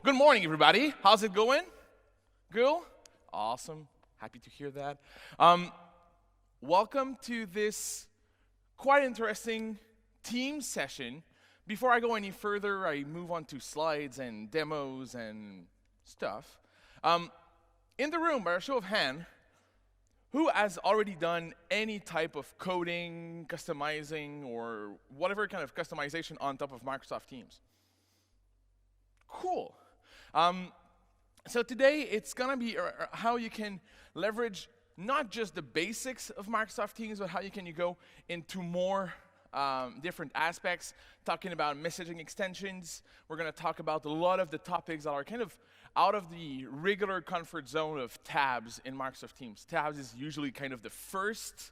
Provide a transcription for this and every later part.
Good morning, everybody. How's it going? Good? Awesome. Happy to hear that. Welcome to this quite interesting team session. Before I go any further, I move on to slides and demos and stuff. In the room, by a show of hand, who has already done any type of coding, customizing, or whatever kind of customization on top of Microsoft Teams? Cool. So today, it's going to be how you can leverage not just the basics of Microsoft Teams, but how you can go into more different aspects, talking about messaging extensions. We're going to talk about a lot of the topics that are kind of out of the regular comfort zone of tabs in Microsoft Teams. Tabs is usually kind of the first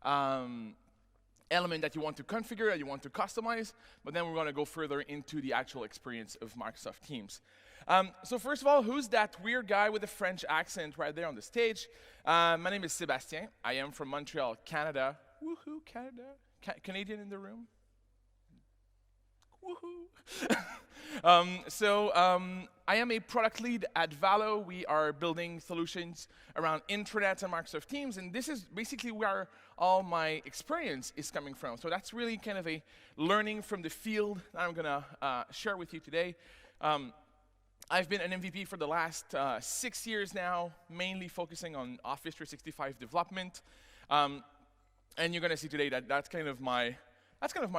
element that you want to configure, that you want to customize, but then we're going to go further into the actual experience of Microsoft Teams. So first of all, who's that weird guy with a French accent right there on the stage? My name is Sébastien. I am from Montreal, Canada. Woohoo, Canada. Canadian in the room? Woohoo. I am a product lead at Valo. We are building solutions around Intranet and Microsoft Teams, and this is basically where all my experience is coming from. So that's really kind of a learning from the field that I'm going to share with you today. I've been an MVP for the last 6 years now, mainly focusing on Office 365 development. And you're going to see today that that's kind of my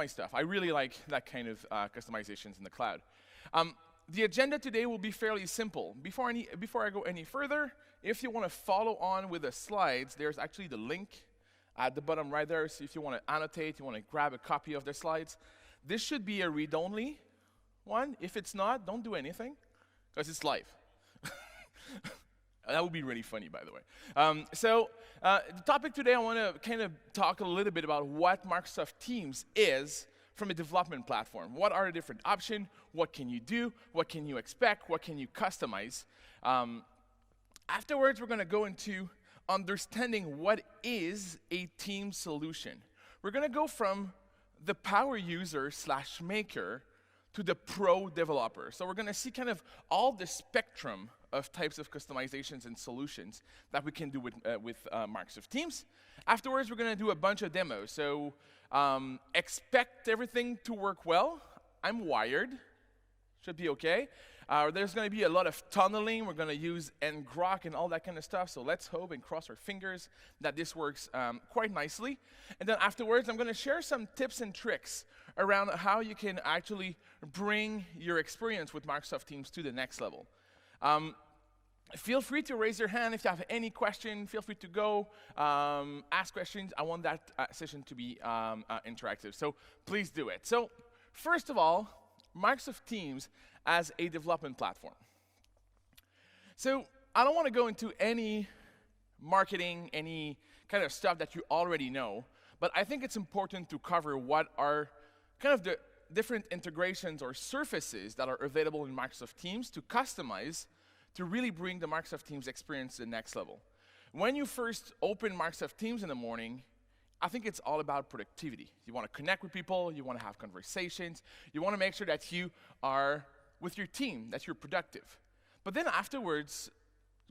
stuff. I really like that kind of customizations in the cloud. The agenda today will be fairly simple. Before I go any further, if you want to follow on with the slides, there's actually the link at the bottom right there. So if you want to annotate, you want to grab a copy of the slides. This should be a read-only one. If it's not, don't do anything, because it's live. That would be really funny, by the way. The topic today, I want to kind of talk a little bit about what Microsoft Teams is from a development platform. What are the different options? What can you do? What can you expect? What can you customize? Afterwards, we're going to go into understanding what is a team solution. We're going to go from the power user / maker to the pro developer. So we're going to see kind of all the spectrum of types of customizations and solutions that we can do with Microsoft Teams. Afterwards, we're going to do a bunch of demos. So expect everything to work well. I'm wired. Should be okay. There's going to be a lot of tunneling. We're going to use ngrok and all that kind of stuff. So let's hope and cross our fingers that this works quite nicely. And then afterwards, I'm going to share some tips and tricks around how you can actually bring your experience with Microsoft Teams to the next level. Feel free to raise your hand if you have any question. Feel free to go ask questions. I want that session to be interactive, so please do it. So first of all, Microsoft Teams as a development platform. So I don't want to go into any marketing, any kind of stuff that you already know, but I think it's important to cover what are kind of the different integrations or surfaces that are available in Microsoft Teams to customize to really bring the Microsoft Teams experience to the next level. When you first open Microsoft Teams in the morning, I think it's all about productivity. You want to connect with people, you want to have conversations, you want to make sure that you are with your team, that you're productive. But then afterwards,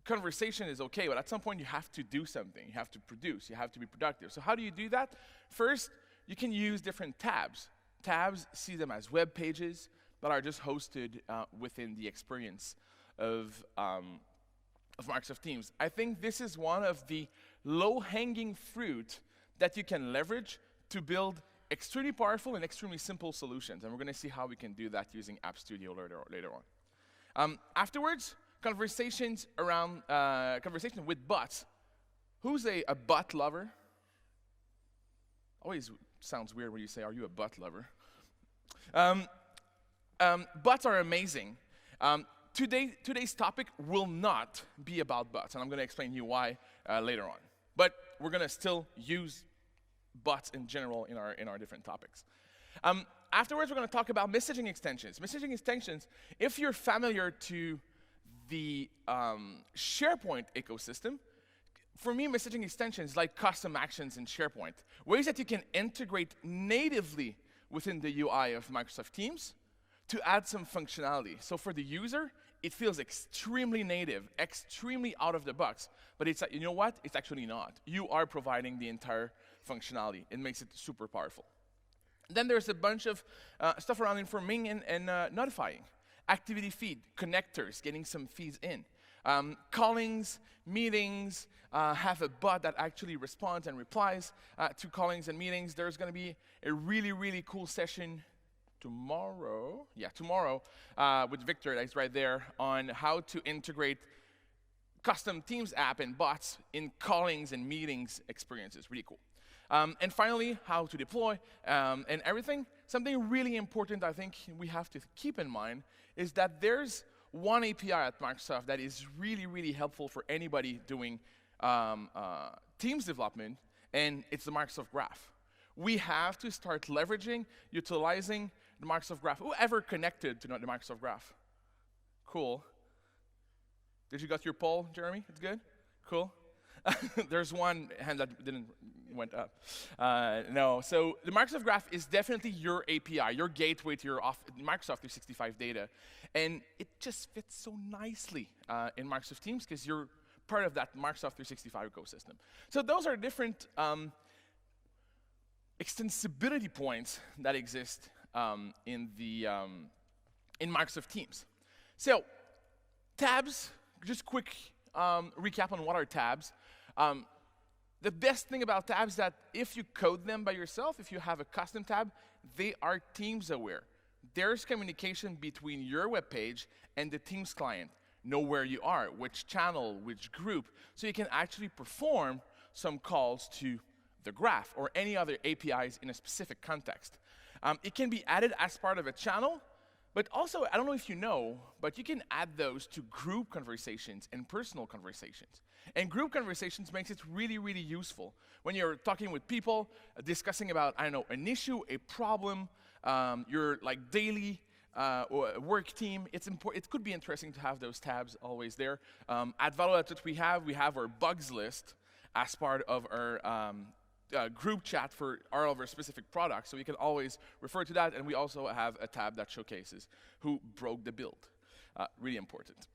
conversation is okay, but at some point you have to do something. You have to produce, you have to be productive. So how do you do that? First, you can use different tabs. Tabs, see them as web pages that are just hosted within the experience of Microsoft Teams. I think this is one of the low-hanging fruit that you can leverage to build extremely powerful and extremely simple solutions. And we're going to see how we can do that using App Studio later on. Afterwards, conversation with bots. Who's a bot lover? Always sounds weird when you say, "Are you a bot lover?" Bots are amazing. Today's topic will not be about bots, and I'm going to explain to you why later on. But we're going to still use bots in general in our different topics. Afterwards, we're going to talk about messaging extensions. Messaging extensions, if you're familiar to the SharePoint ecosystem, for me, messaging extensions like custom actions in SharePoint, ways that you can integrate natively within the UI of Microsoft Teams to add some functionality. So for the user, it feels extremely native, extremely out of the box, but it's, you know what? It's actually not. You are providing the entire functionality. It makes it super powerful. Then there's a bunch of stuff around informing and notifying. Activity feed, connectors, getting some feeds in. Callings, meetings, have a bot that actually responds and replies to callings and meetings. There's going to be a really, really cool session tomorrow. Yeah, tomorrow with Victor, that's right there, on how to integrate custom Teams app and bots in callings and meetings experiences. Really cool. And finally, how to deploy and everything. Something really important I think we have to keep in mind is that there's one API at Microsoft that is really, really helpful for anybody doing Teams development, and it's the Microsoft Graph. We have to start leveraging, utilizing the Microsoft Graph. Whoever connected to the Microsoft Graph? Cool. Did you got your poll, Jeremy? It's good? Cool. There's one hand that went up. No, so the Microsoft Graph is definitely your API, your gateway to your Microsoft 365 data. And it just fits so nicely in Microsoft Teams because you're part of that Microsoft 365 ecosystem. So those are different extensibility points that exist in Microsoft Teams. So tabs, just quick recap on what are tabs. The best thing about tabs is that if you code them by yourself, if you have a custom tab, they are Teams aware. There's communication between your web page and the Teams client. Know where you are, which channel, which group, so you can actually perform some calls to the graph or any other APIs in a specific context. It can be added as part of a channel, but also, I don't know if you know, but you can add those to group conversations and personal conversations. And group conversations makes it really, really useful. When you're talking with people, discussing about, I don't know, an issue, a problem, your like daily work team, it could be interesting to have those tabs always there. At Valo, that's what we have our bugs list as part of our group chat for all of our specific products, so you can always refer to that, and we also have a tab that showcases who broke the build. Really important.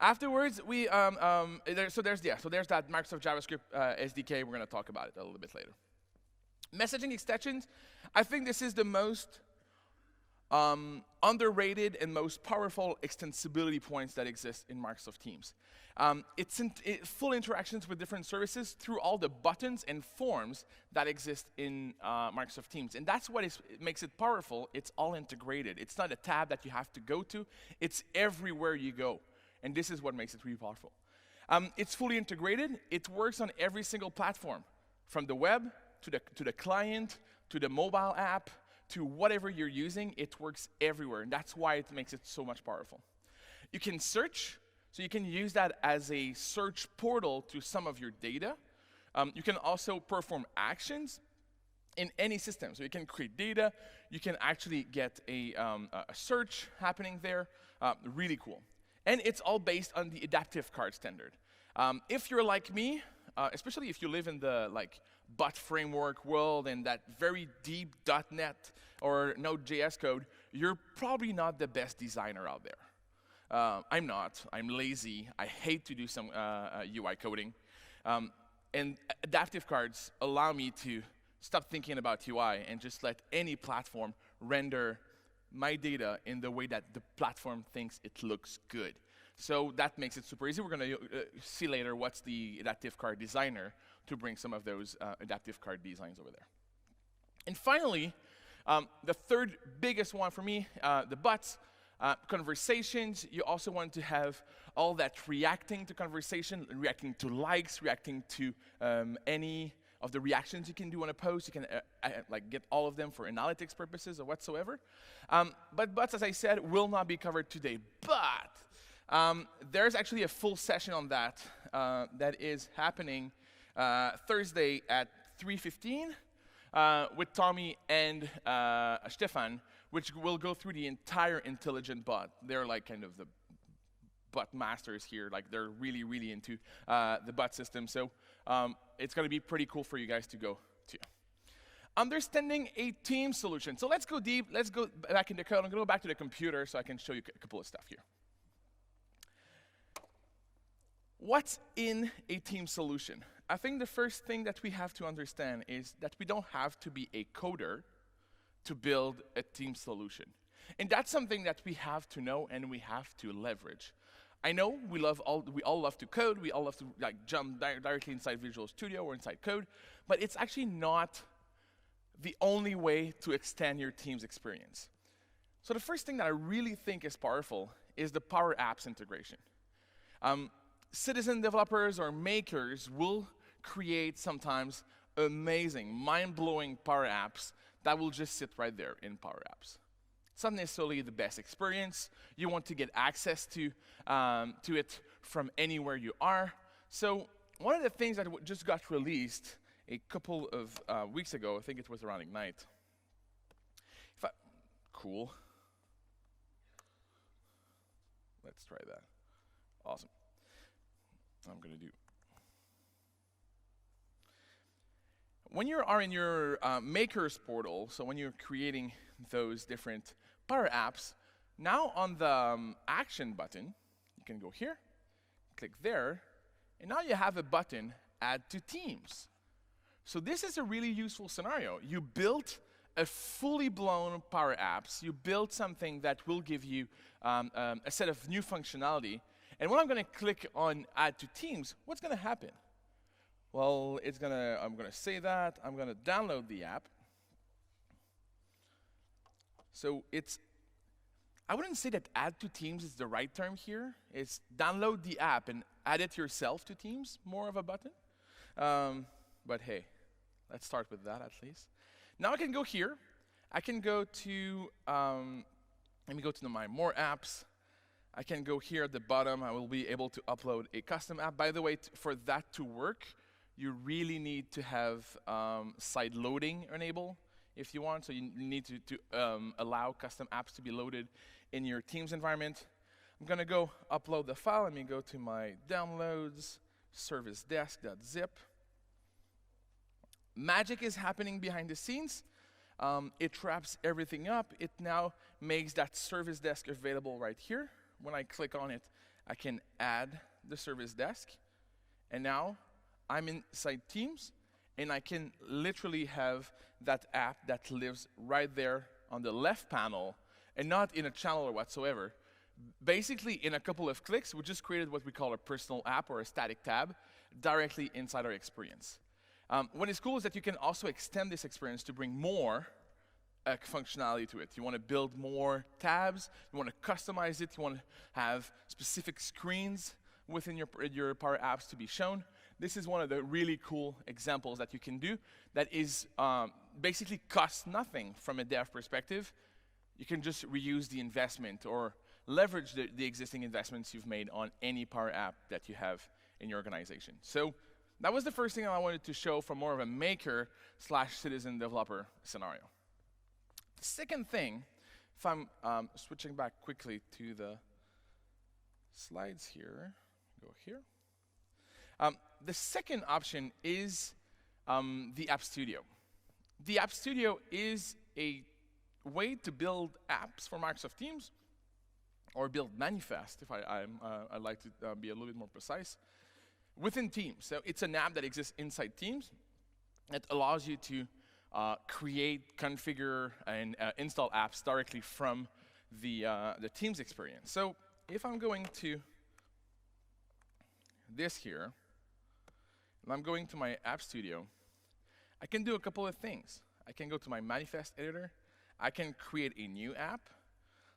Afterwards, there's that Microsoft JavaScript SDK. We're going to talk about it a little bit later. Messaging extensions, I think this is the most underrated and most powerful extensibility points that exist in Microsoft Teams. It's full interactions with different services through all the buttons and forms that exist in Microsoft Teams. And that's what makes it powerful. It's all integrated. It's not a tab that you have to go to. It's everywhere you go. And this is what makes it really powerful. It's fully integrated. It works on every single platform, from the web to the client, to the mobile app, to whatever you're using. It works everywhere. And that's why it makes it so much powerful. You can search. So you can use that as a search portal to some of your data. You can also perform actions in any system. So you can create data. You can actually get a search happening there. Really cool. And it's all based on the adaptive card standard. If you're like me, especially if you live in the bot framework world and that very deep .NET or Node.js code, you're probably not the best designer out there. I'm not. I'm lazy. I hate to do some UI coding. And adaptive cards allow me to stop thinking about UI and just let any platform render my data in the way that the platform thinks it looks good. So that makes it super easy. We're going to see later what's the adaptive card designer to bring some of those adaptive card designs over there. And finally, the third biggest one for me, the bots. Conversations, you also want to have all that reacting to conversation, reacting to likes, reacting to any of the reactions you can do on a post. You can get all of them for analytics purposes or whatsoever. But bots, as I said, will not be covered today. But there's actually a full session on that that is happening Thursday at 3:15 with Tommy and Stefan, which will go through the entire intelligent bot. They're like kind of the bot masters here. Like they're really, really into the bot system. So it's going to be pretty cool for you guys to go to. Understanding a team solution. So let's go deep. Let's go back into code. I'm going to go back to the computer so I can show you a couple of stuff here. What's in a team solution? I think the first thing that we have to understand is that we don't have to be a coder to build a team solution. And that's something that we have to know and we have to leverage. I know we all love to code, we all love to jump directly inside Visual Studio or inside code, but it's actually not the only way to extend your team's experience. So the first thing that I really think is powerful is the Power Apps integration. Citizen developers or makers will create sometimes amazing, mind-blowing Power Apps that will just sit right there in Power Apps. It's not necessarily the best experience. You want to get access to it from anywhere you are. So one of the things that just got released a couple of weeks ago, I think it was around Ignite. Cool. Let's try that. Awesome. I'm going to do. When you are in your Makers portal, so when you're creating those different Power Apps, now on the Action button, you can go here, click there, and now you have a button, Add to Teams. So this is a really useful scenario. You built a fully blown Power Apps. You built something that will give you a set of new functionality. And when I'm going to click on Add to Teams, what's going to happen? Well, I'm going to say that. I'm going to download the app. So I wouldn't say that Add to Teams is the right term here. It's download the app and add it yourself to Teams, more of a button. But hey, let's start with that at least. Now I can go here. I can go to, let me go to my More Apps. I can go here at the bottom. I will be able to upload a custom app. By the way, for that to work, you really need to have side loading enabled if you want. So you need to allow custom apps to be loaded in your Teams environment. I'm going to go upload the file. Let me go to my downloads, service-desk.zip. Magic is happening behind the scenes. It wraps everything up. It now makes that service desk available right here. When I click on it, I can add the service desk. And now I'm inside Teams, and I can literally have that app that lives right there on the left panel and not in a channel or whatsoever. Basically, in a couple of clicks, we just created what we call a personal app or a static tab directly inside our experience. What is cool is that you can also extend this experience to bring more functionality to it. You want to build more tabs, you want to customize it, you want to have specific screens within your Power Apps to be shown. This is one of the really cool examples that you can do that is basically costs nothing from a dev perspective. You can just reuse the investment or leverage the existing investments you've made on any Power App that you have in your organization. So that was the first thing I wanted to show from more of a maker/citizen developer scenario. The second thing, if I'm switching back quickly to the slides here, go here. The second option is the App Studio. The App Studio is a way to build apps for Microsoft Teams, or build manifest, if I'd like to be a little bit more precise, within Teams. So it's an app that exists inside Teams that allows you to create, configure, and install apps directly from the Teams experience. So if I'm going to this here, and I'm going to my App Studio, I can do a couple of things. I can go to my manifest editor. I can create a new app.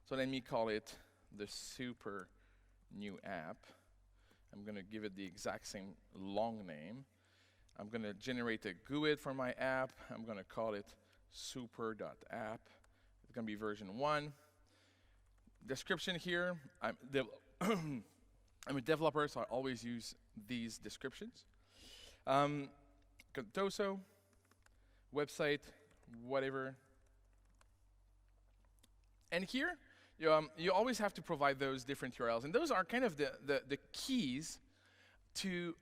So let me call it the super new app. I'm going to give it the exact same long name. I'm going to generate a GUID for my app. I'm going to call it super.app. It's going to be version 1. Description here. I'm a developer, so I always use these descriptions. Contoso, website, whatever. And here, you always have to provide those different URLs. And those are kind of the keys to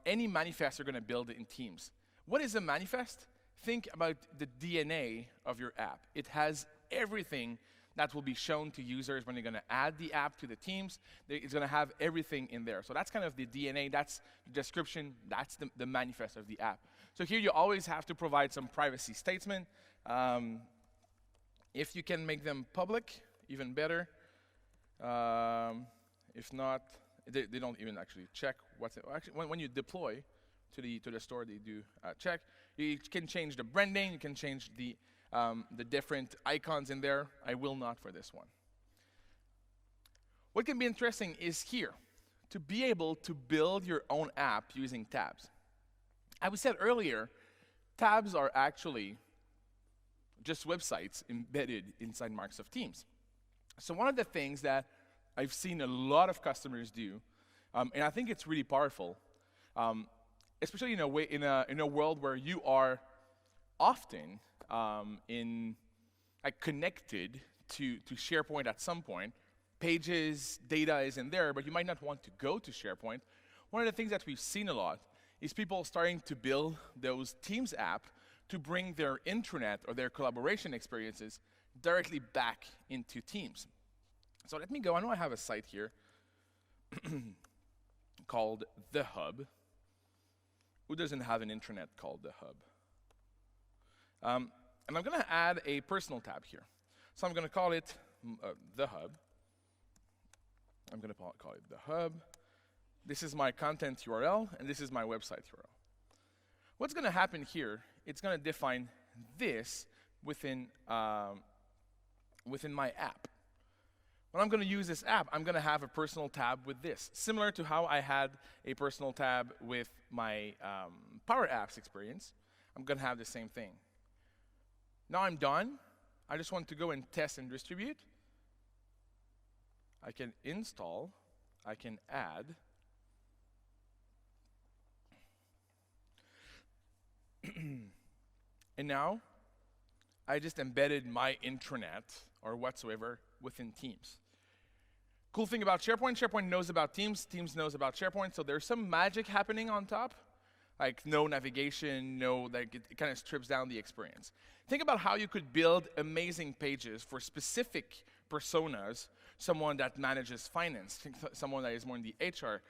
any manifest you're going to build in Teams. What is a manifest? think about the DNA of your app. It has everything that will be shown to users when you're going to add the app to the teams. It's going to have everything in there. So that's kind of the DNA, that's the description, that's the manifest of the app. So here you always have to provide some privacy statement. If you can make them public, even better. If not, they don't even actually check what's it. Actually, when you deploy to the store, they do check. You can change the branding, you can change the different icons in there. I will not for this one. What can be interesting is here, to be able to build your own app using tabs. As we said earlier, tabs are actually just websites embedded inside Microsoft Teams. So one of the things that I've seen a lot of customers do, and I think it's really powerful, especially in a world where you are often connected to SharePoint at some point. Pages, data is in there, but you might not want to go to SharePoint. One of the things that we've seen a lot is people starting to build those Teams app to bring their intranet or their collaboration experiences directly back into Teams. So let me go. I know I have a site here called The Hub. Who doesn't have an intranet called The Hub? And I'm going to add a personal tab here. So I'm going to call it The Hub. I'm going to call it The Hub. This is my content URL, and this is my website URL. What's going to happen here, it's going to define this within my app. When I'm going to use this app, I'm going to have a personal tab with this, similar to how I had a personal tab with my Power Apps experience. I'm going to have the same thing. Now I'm done. I just want to go and test and distribute. I can install. I can add. And now, I just embedded my intranet or whatsoever within Teams. Cool thing about SharePoint, SharePoint knows about Teams, Teams knows about SharePoint, so there's some magic happening on top. Like no navigation, it kind of strips down the experience. Think about how you could build amazing pages for specific personas, someone that manages finance, someone that is more in the HR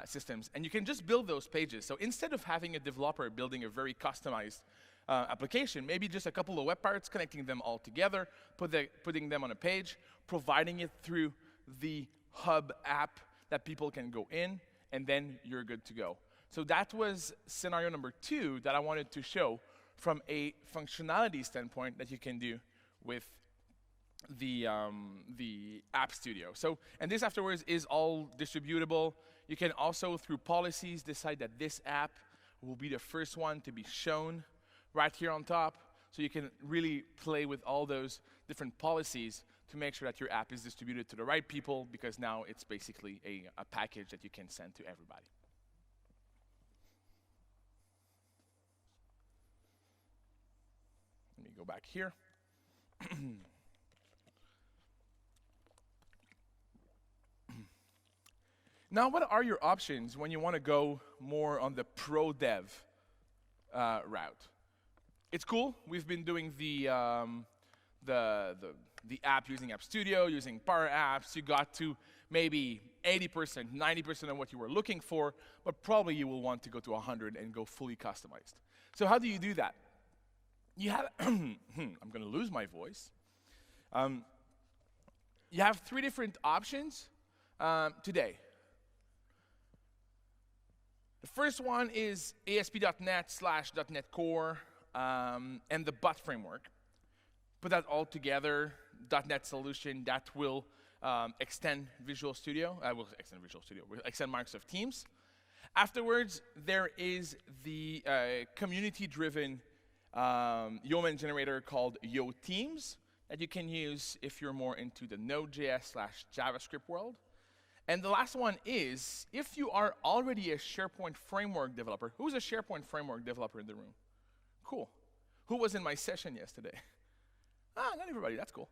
systems, and you can just build those pages. So instead of having a developer building a very customized application, maybe just a couple of web parts, connecting them all together, putting them on a page, providing it through the Hub app that people can go in, and then you're good to go. So that was scenario number 2 that I wanted to show from a functionality standpoint that you can do with the App Studio. So, and this afterwards is all distributable. You can also, through policies, decide that this app will be the first one to be shown right here on top. So you can really play with all those different policies to make sure that your app is distributed to the right people, because now it's basically a package that you can send to everybody. Let me go back here. Now, what are your options when you want to go more on the pro dev route? It's cool. We've been doing the app using App Studio, using Power Apps. You got to maybe 80%, 90% of what you were looking for, but probably you will want to go to 100 and go fully customized. So how do you do that? You have, I'm going to lose my voice. You have 3 different options today. The first one is ASP.NET/.NET Core and the Bot framework. Put that all together, .NET solution that will extend Visual Studio. Will extend Microsoft Teams. Afterwards, there is the community-driven Yeoman generator called YoTeams that you can use if you're more into the Node.js/JavaScript world. And the last one is, if you are already a SharePoint framework developer. Who's a SharePoint framework developer in the room? Cool. Who was in my session yesterday? Not everybody, that's cool.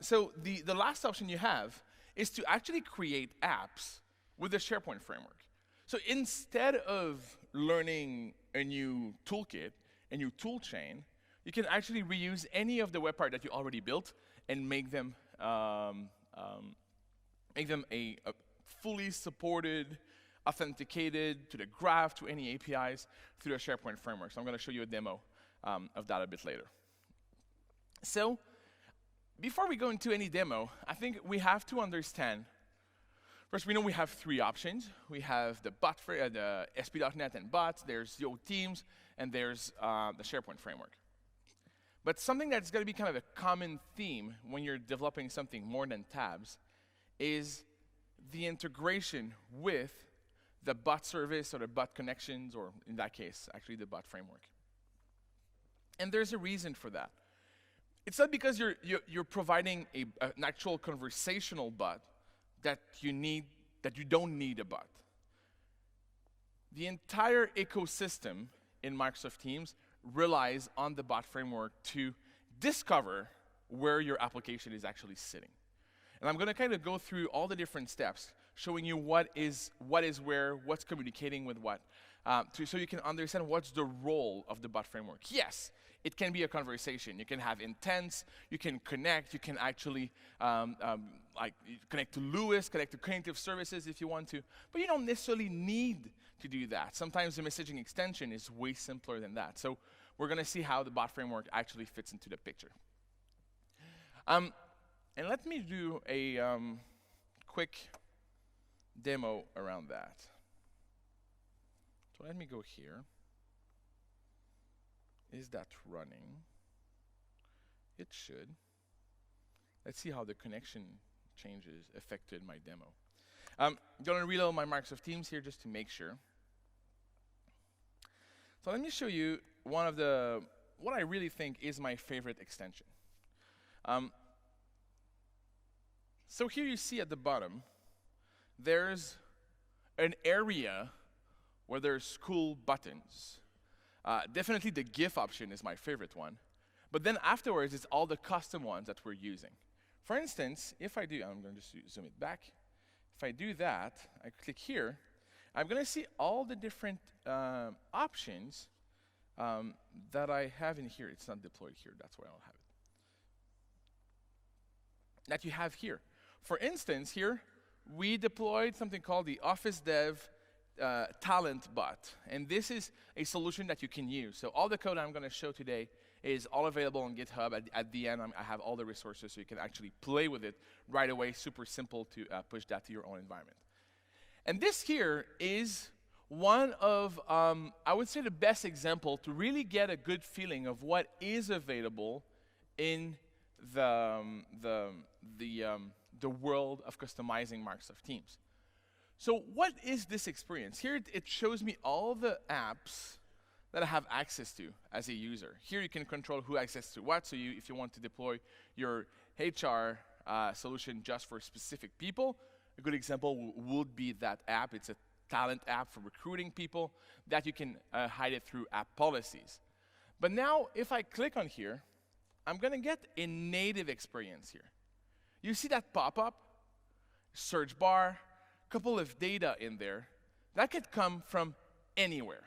So the last option you have is to actually create apps with the SharePoint framework. So instead of learning a new toolkit, your tool chain, you can actually reuse any of the web part that you already built and make them a fully supported, authenticated to the graph, to any APIs through the SharePoint framework. So I'm going to show you a demo of that a bit later. So before we go into any demo, I think we have to understand. First, we know we have three options. We have the SP.NET and bots, there's Yo Teams, and there's the SharePoint framework. But something that's going to be kind of a common theme when you're developing something more than tabs is the integration with the bot service or the bot connections, or in that case, actually the bot framework. And there's a reason for that. It's not because you're providing an actual conversational bot that you don't need a bot. The entire ecosystem in Microsoft Teams relies on the bot framework to discover where your application is actually sitting. And I'm going to kind of go through all the different steps, showing you what is where, what's communicating with what, so you can understand what's the role of the bot framework. Yes, it can be a conversation. You can have intents, you can connect, you can actually connect to Lewis, connect to cognitive services if you want to, but you don't necessarily need to do that. Sometimes the messaging extension is way simpler than that. So we're going to see how the bot framework actually fits into the picture. And let me do a quick demo around that. So let me go here. Is that running? It should. Let's see how the connection changes affected my demo. I'm going to reload my Microsoft Teams here just to make sure. So let me show you what I really think is my favorite extension. So here you see at the bottom, there's an area where there's cool buttons. Definitely the GIF option is my favorite one. But then afterwards, it's all the custom ones that we're using. For instance, if I do, I'm going to just zoom it back. If I do that, I click here, I'm going to see all the different options that I have in here. It's not deployed here, that's why I don't have it. That you have here. For instance, here, we deployed something called the Office Dev Talent Bot. And this is a solution that you can use. So all the code I'm going to show today is all available on GitHub. At the end, I have all the resources so you can actually play with it right away. Super simple to push that to your own environment. And this here is one of, I would say, the best example to really get a good feeling of what is available in the world of customizing Microsoft Teams. So what is this experience? Here it shows me all the apps that I have access to as a user. Here you can control who access to what. So if you want to deploy your HR solution just for specific people, a good example would be that app. It's a talent app for recruiting people that you can hide it through app policies. But now if I click on here, I'm going to get a native experience here. You see that pop-up, search bar, couple of data in there. That could come from anywhere.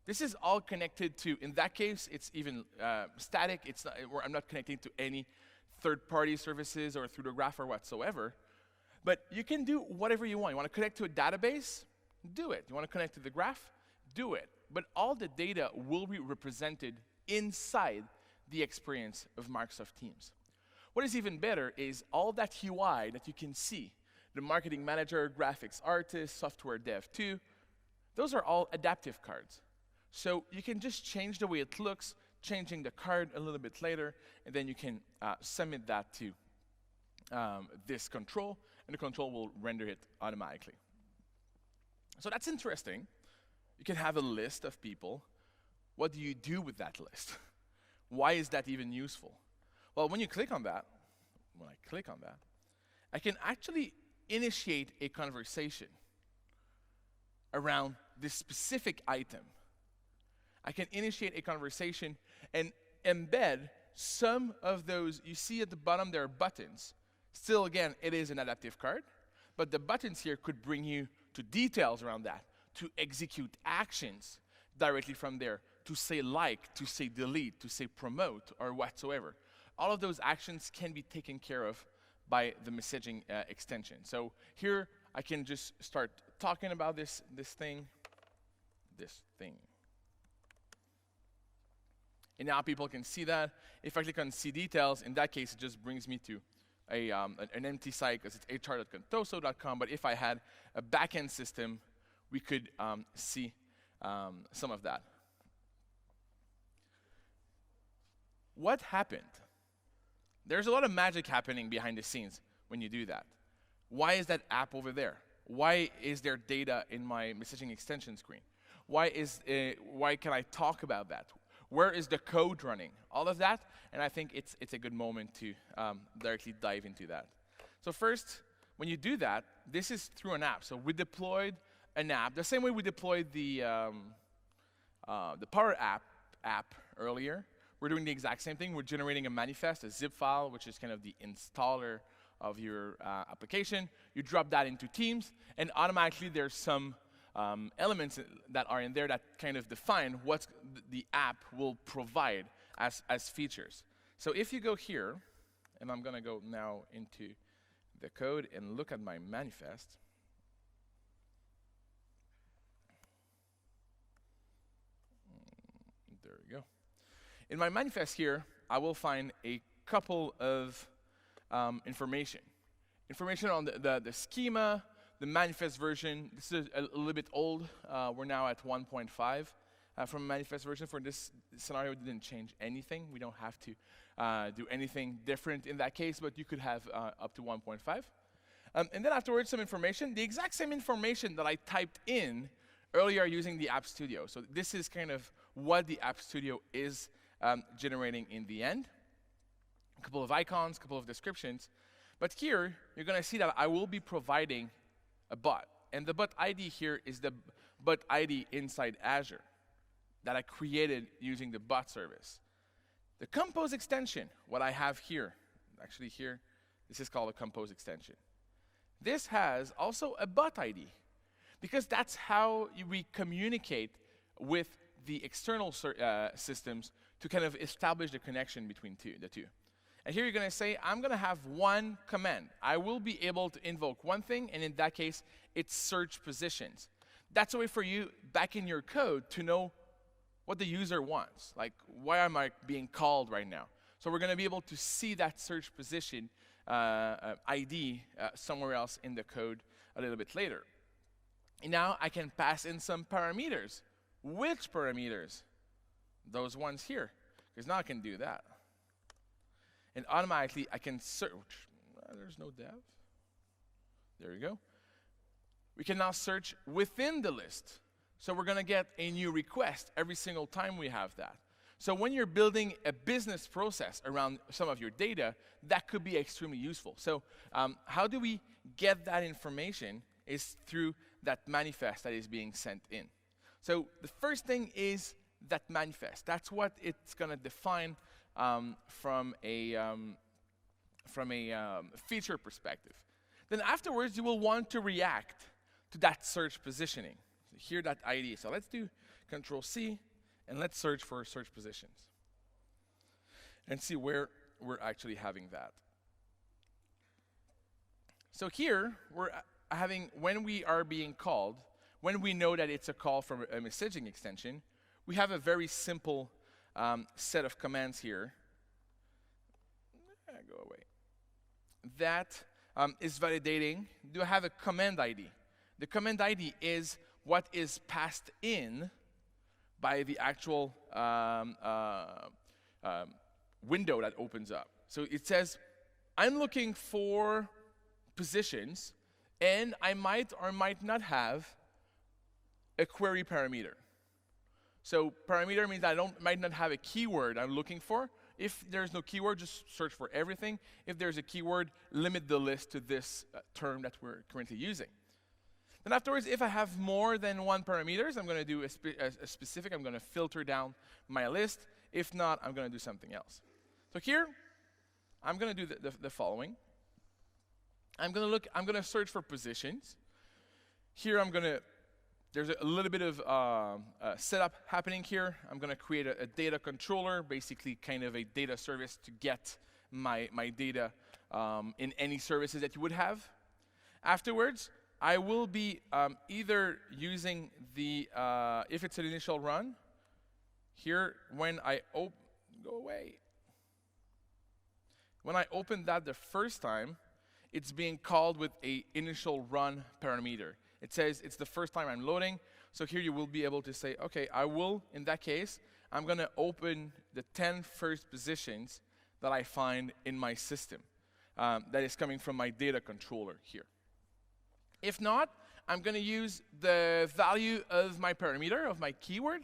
This is all connected to, in that case, it's even static. It's not, I'm not connecting to any third-party services or through the graph or whatsoever. But you can do whatever you want. You want to connect to a database? Do it. You want to connect to the graph? Do it. But all the data will be represented inside the experience of Microsoft Teams. What is even better is all that UI that you can see, the marketing manager, graphics artist, software dev too, those are all adaptive cards. So you can just change the way it looks, changing the card a little bit later, and then you can submit that to this control, and the control will render it automatically. So that's interesting. You can have a list of people. What do you do with that list? Why is that even useful? Well, when I click on that, I can actually initiate a conversation around this specific item. I can initiate a conversation and embed some of those. You see at the bottom there are buttons. Still, again, it is an adaptive card, but the buttons here could bring you to details around that, to execute actions directly from there, to say like, to say delete, to say promote, or whatsoever. All of those actions can be taken care of by the messaging extension. So here, I can just start talking about this thing. And now people can see that. If I click on see details, in that case, it just brings me to an empty site because it's hr.contoso.com. But if I had a backend system, we could see some of that. What happened? There's a lot of magic happening behind the scenes when you do that. Why is that app over there? Why is there data in my messaging extension screen? Why can I talk about that? Where is the code running? All of that, and I think it's a good moment to directly dive into that. So first, when you do that, this is through an app. So we deployed an app, the same way we deployed the Power app earlier. We're doing the exact same thing. We're generating a manifest, a zip file, which is kind of the installer of your application. You drop that into Teams, and automatically there's some elements that are in there that kind of define what the app will provide as features. So if you go here, and I'm going to go now into the code and look at my manifest. There we go. In my manifest here, I will find a couple of information. Information on the schema, the manifest version. This is a little bit old. We're now at 1.5 from a manifest version. For this scenario, it didn't change anything. We don't have to do anything different in that case, but you could have up to 1.5. And then afterwards, some information, the exact same information that I typed in earlier using the App Studio. So this is kind of what the App Studio is generating in the end. A couple of icons, a couple of descriptions. But here, you're going to see that I will be providing a bot. And the bot ID here is the bot ID inside Azure that I created using the bot service. The Compose extension, what I have here, actually here, this is called a Compose extension. This has also a bot ID, because that's how we communicate with the external systems to kind of establish the connection between the two. And here you're going to say, I'm going to have one command. I will be able to invoke one thing, and in that case, it's search positions. That's a way for you, back in your code, to know what the user wants. Like, why am I being called right now? So we're going to be able to see that search position ID somewhere else in the code a little bit later. And now I can pass in some parameters. Which parameters? Those ones here, because now I can do that. And automatically I can search. There's no dev. There you go. We can now search within the list. So we're going to get a new request every single time we have that. So when you're building a business process around some of your data, that could be extremely useful. So how do we get that information is through that manifest that is being sent in. So the first thing is that manifest. That's what it's going to define from a feature perspective. Then afterwards, you will want to react to that search positioning. So here, that ID. So let's do Control-C, and let's search for search positions. And see where we're actually having that. So here, we're having, when we are being called, when we know that it's a call from a messaging extension, we have a very simple set of commands here. Go away. That is validating. Do I have a command ID? The command ID is what is passed in by the actual window that opens up. So it says, I'm looking for positions, and I might or might not have a query parameter. So parameter means I might not have a keyword I'm looking for. If there's no keyword, just search for everything. If there's a keyword, limit the list to this term that we're currently using. Then afterwards, if I have more than one parameters, I'm going to do a specific. I'm going to filter down my list. If not, I'm going to do something else. So here, I'm going to do the following. I'm going to search for positions. Here, I'm going to there's a little bit of setup happening here. I'm going to create a data controller, basically kind of a data service to get my data in any services that you would have. Afterwards, I will be either using the, if it's an initial run, here when I go away. When I open that the first time, it's being called with a initial run parameter. It says it's the first time I'm loading. So here you will be able to say, okay, I will, in that case, I'm going to open the 10 first positions that I find in my system. That is coming from my data controller here. If not, I'm going to use the value of my parameter, of my keyword.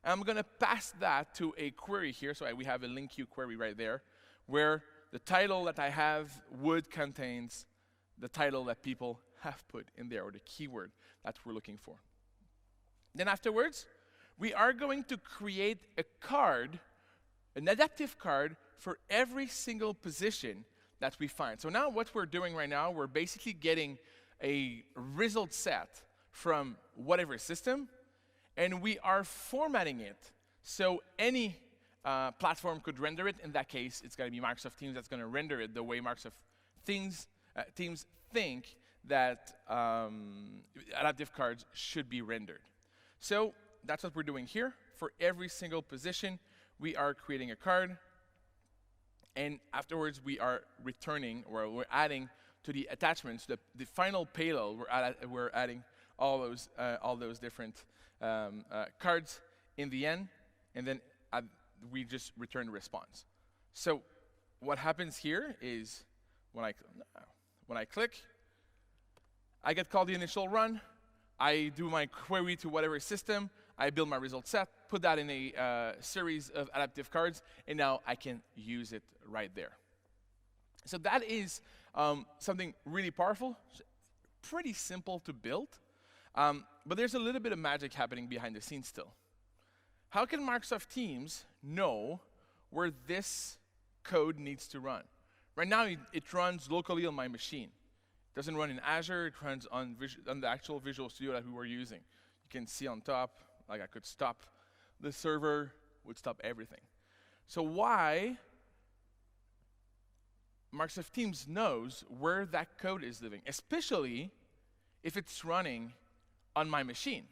And I'm going to pass that to a query here. So we have a link queue query right there, where the title that I have would contains the title that people have put in there, or the keyword that we're looking for. Then afterwards, we are going to create a card, an adaptive card, for every single position that we find. So now what we're doing right now, we're basically getting a result set from whatever system, and we are formatting it so any platform could render it. In that case, it's going to be Microsoft Teams that's going to render it the way Microsoft Teams think that adaptive cards should be rendered. So that's what we're doing here. For every single position, we are creating a card, and afterwards we are returning, or we're adding to the attachments, the final payload. We're adding all those different cards in the end, and then we just return the response. So what happens here is when I click, I get called the initial run. I do my query to whatever system. I build my result set, put that in a series of adaptive cards, and now I can use it right there. So that is something really powerful, pretty simple to build, but there's a little bit of magic happening behind the scenes still. How can Microsoft Teams know where this code needs to run? Right now, it runs locally on my machine. It doesn't run in Azure. It runs on the actual Visual Studio that we were using. You can see on top, like I could stop the server, would stop everything. So why Microsoft Teams knows where that code is living, especially if it's running on my machine.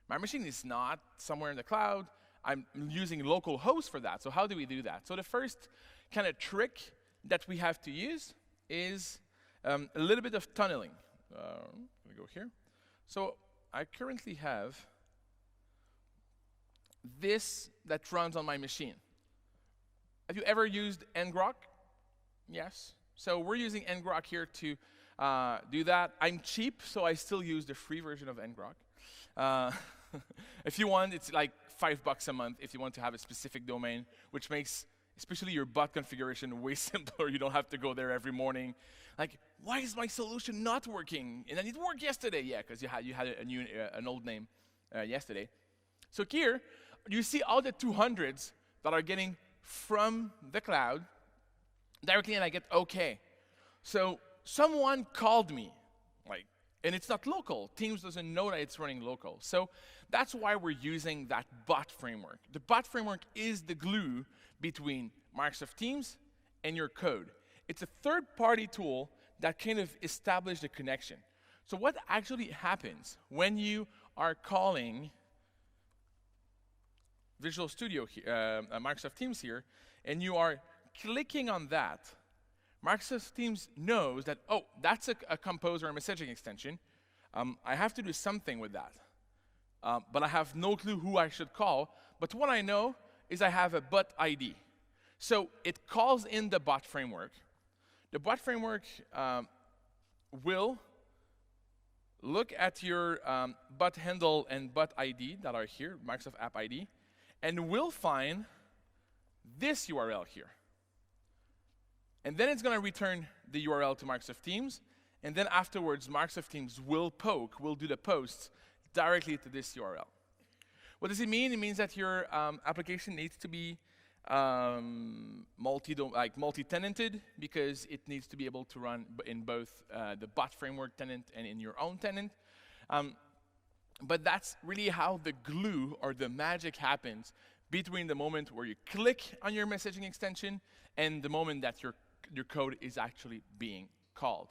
My machine is not somewhere in the cloud. I'm using local host for that. So how do we do that? So the first kind of trick that we have to use is a little bit of tunneling. I'm going to go here. So I currently have this that runs on my machine. Have you ever used ngrok? Yes. So we're using ngrok here to do that. I'm cheap, so I still use the free version of ngrok. If you want, it's like $5 a month if you want to have a specific domain, which makes especially your bot configuration way simpler. You don't have to go there every morning. Like, why is my solution not working? And then it worked yesterday. Yeah, because you had an old name yesterday. So here, you see all the 200s that are getting from the cloud directly, and I get OK. So someone called me, and it's not local. Teams doesn't know that it's running local. So that's why we're using that bot framework. The bot framework is the glue between Microsoft Teams and your code. It's a third-party tool that kind of establishes the connection. So what actually happens when you are calling Visual Studio, Microsoft Teams here, and you are clicking on that, Microsoft Teams knows that, oh, that's a compose or a messaging extension. I have to do something with that. But I have no clue who I should call. But what I know is I have a bot ID. So it calls in the bot framework. The bot framework will look at your bot handle and bot ID that are here, Microsoft App ID, and will find this URL here. And then it's going to return the URL to Microsoft Teams. And then afterwards, Microsoft Teams will do the posts directly to this URL. What does it mean? It means that your application needs to be multi-tenanted, because it needs to be able to run in both the bot framework tenant and in your own tenant. But that's really how the glue or the magic happens between the moment where you click on your messaging extension and the moment that your code is actually being called.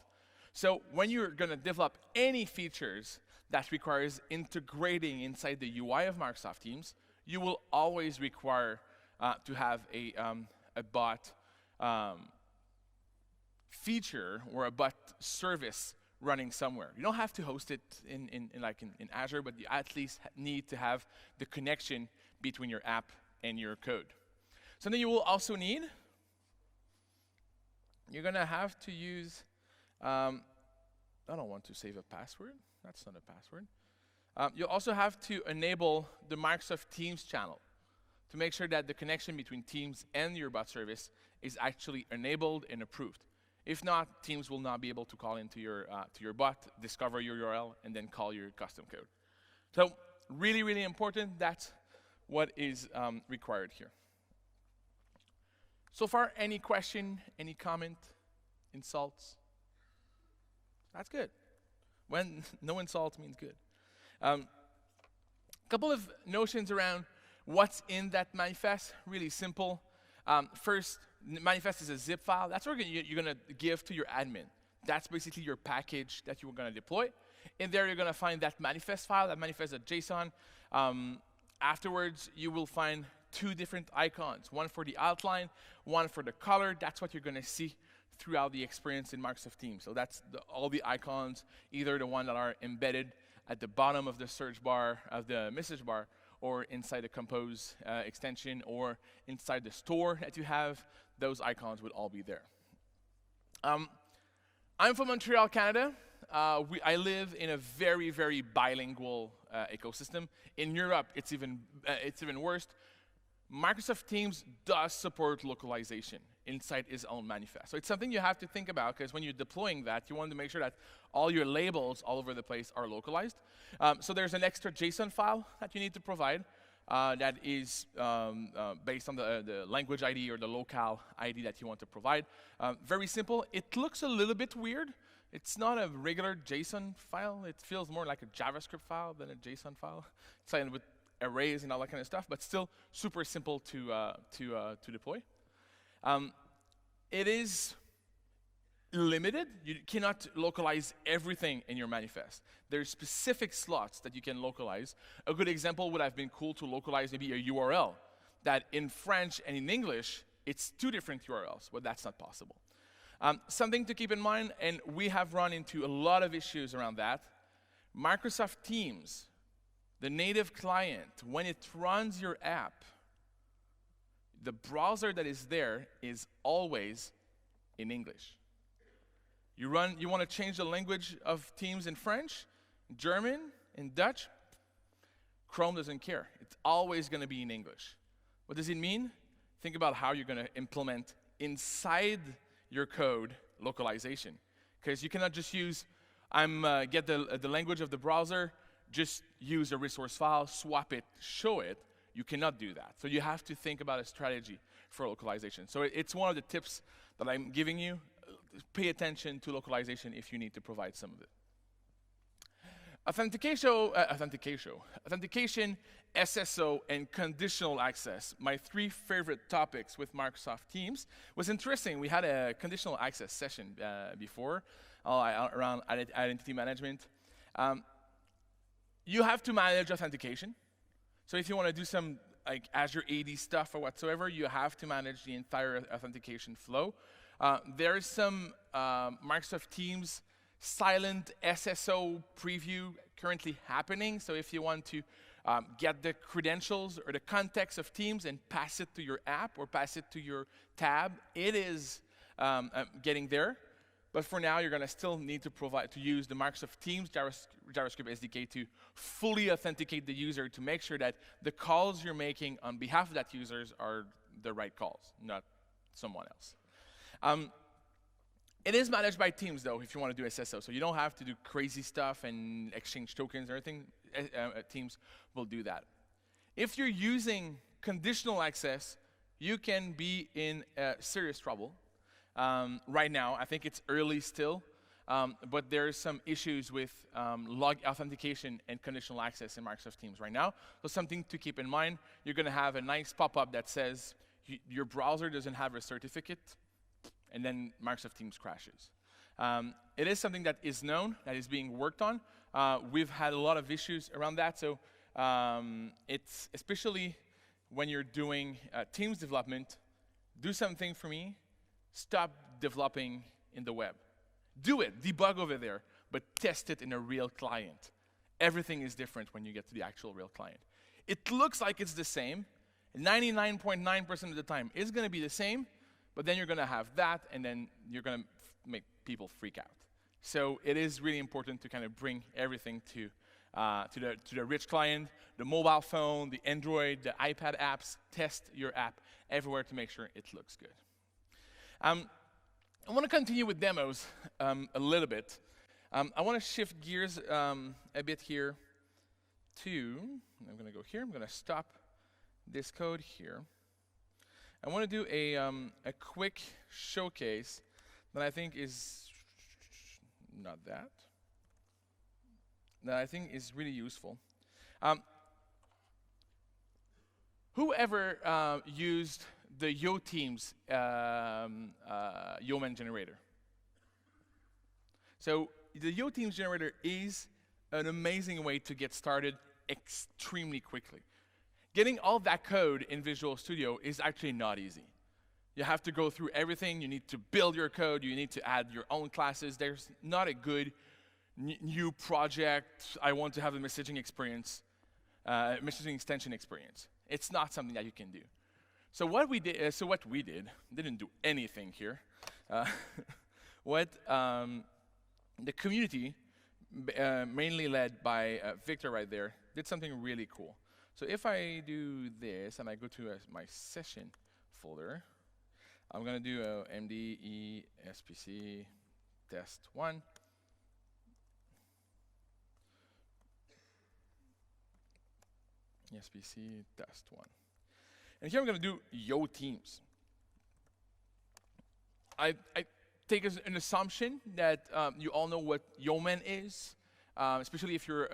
So when you're going to develop any features that requires integrating inside the UI of Microsoft Teams, you will always require to have a bot feature or a bot service running somewhere. You don't have to host it in Azure, but you at least need to have the connection between your app and your code. Something you will also need, you're going to have to use, I don't want to save a password. That's not a password. You'll also have to enable the Microsoft Teams channel to make sure that the connection between Teams and your bot service is actually enabled and approved. If not, Teams will not be able to call into your bot, discover your URL, and then call your custom code. So really, really important. That's what is required here. So far, any question, any comment, insults? That's good. When no insult means good. Couple of notions around what's in that manifest. Really simple. First, manifest is a zip file. That's what you're going to give to your admin. That's basically your package that you're going to deploy. In there, you're going to find that manifest file, that manifest.json. Afterwards, you will find two different icons, one for the outline, one for the color. That's what you're going to see throughout the experience in Microsoft Teams. So that's all the icons, either the one that are embedded at the bottom of the search bar, of the message bar, or inside the Compose extension, or inside the store that you have. Those icons would all be there. I'm from Montreal, Canada. I live in a very, very bilingual ecosystem. In Europe, it's even worse. Microsoft Teams does support localization inside its own manifest. So it's something you have to think about, because when you're deploying that, you want to make sure that all your labels all over the place are localized. So there's an extra JSON file that you need to provide that is based on the language ID or the locale ID that you want to provide. Very simple. It looks a little bit weird. It's not a regular JSON file. It feels more like a JavaScript file than a JSON file. It's signed with arrays and all that kind of stuff, but still super simple to deploy. It is limited. You cannot localize everything in your manifest. There's specific slots that you can localize. A good example would have been cool to localize maybe a URL that in French and in English, it's two different URLs, but that's not possible. Something to keep in mind, and we have run into a lot of issues around that. Microsoft Teams, the native client, when it runs your app, the browser that is there is always in English. You want to change the language of Teams in French, German, and Dutch? Chrome doesn't care. It's always going to be in English. What does it mean? Think about how you're going to implement inside your code localization. Because you cannot just use, get the language of the browser, just use a resource file, swap it, show it. You cannot do that. So you have to think about a strategy for localization. So it's one of the tips that I'm giving you. Pay attention to localization if you need to provide some of it. Authentication, SSO, and conditional access, my three favorite topics with Microsoft Teams. Was interesting. We had a conditional access session before around identity management. You have to manage authentication. So if you want to do some like Azure AD stuff or whatsoever, you have to manage the entire authentication flow. There is some Microsoft Teams silent SSO preview currently happening. So if you want to get the credentials or the context of Teams and pass it to your app or pass it to your tab, it is getting there. But for now, you're going to still need to use the Microsoft Teams JavaScript SDK to fully authenticate the user to make sure that the calls you're making on behalf of that user are the right calls, not someone else. It is managed by Teams, though, if you want to do SSO. So you don't have to do crazy stuff and exchange tokens or anything. Teams will do that. If you're using conditional access, you can be in serious trouble. Right now, I think it's early still. but there's some issues with log authentication and conditional access in Microsoft Teams right now. So something to keep in mind, you're going to have a nice pop-up that says your browser doesn't have a certificate, and then Microsoft Teams crashes. It is something that is known, that is being worked on. We've had a lot of issues around that, so it's especially when you're doing Teams development, do something for me, stop developing in the web. Do it, debug over there, but test it in a real client. Everything is different when you get to the actual real client. It looks like it's the same. 99.9% of the time it's going to be the same, but then you're going to have that, and then you're going to make people freak out. So it is really important to kind of bring everything to the rich client, the mobile phone, the Android, the iPad apps. Test your app everywhere to make sure it looks good. I want to continue with demos a little bit. I want to shift gears a bit here to, I'm going to go here, I'm going to stop this code here. I want to do a quick showcase that I think is, not that I think is really useful. Whoever used the Yo Teams Yeoman generator? So the Yo Teams generator is an amazing way to get started extremely quickly. Getting all that code in Visual Studio is actually not easy. You have to go through everything. You need to build your code. You need to add your own classes. There's not a good new project. I want to have a messaging experience, messaging extension experience. It's not something that you can do. So what we did, didn't do anything here. What the community, mainly led by Victor right there, did something really cool. So if I do this and I go to my session folder, I'm going to do MDE SPC test 1. SPC test 1. And here I'm going to do Yo Teams. I take as an assumption that you all know what Yeoman is, especially if you're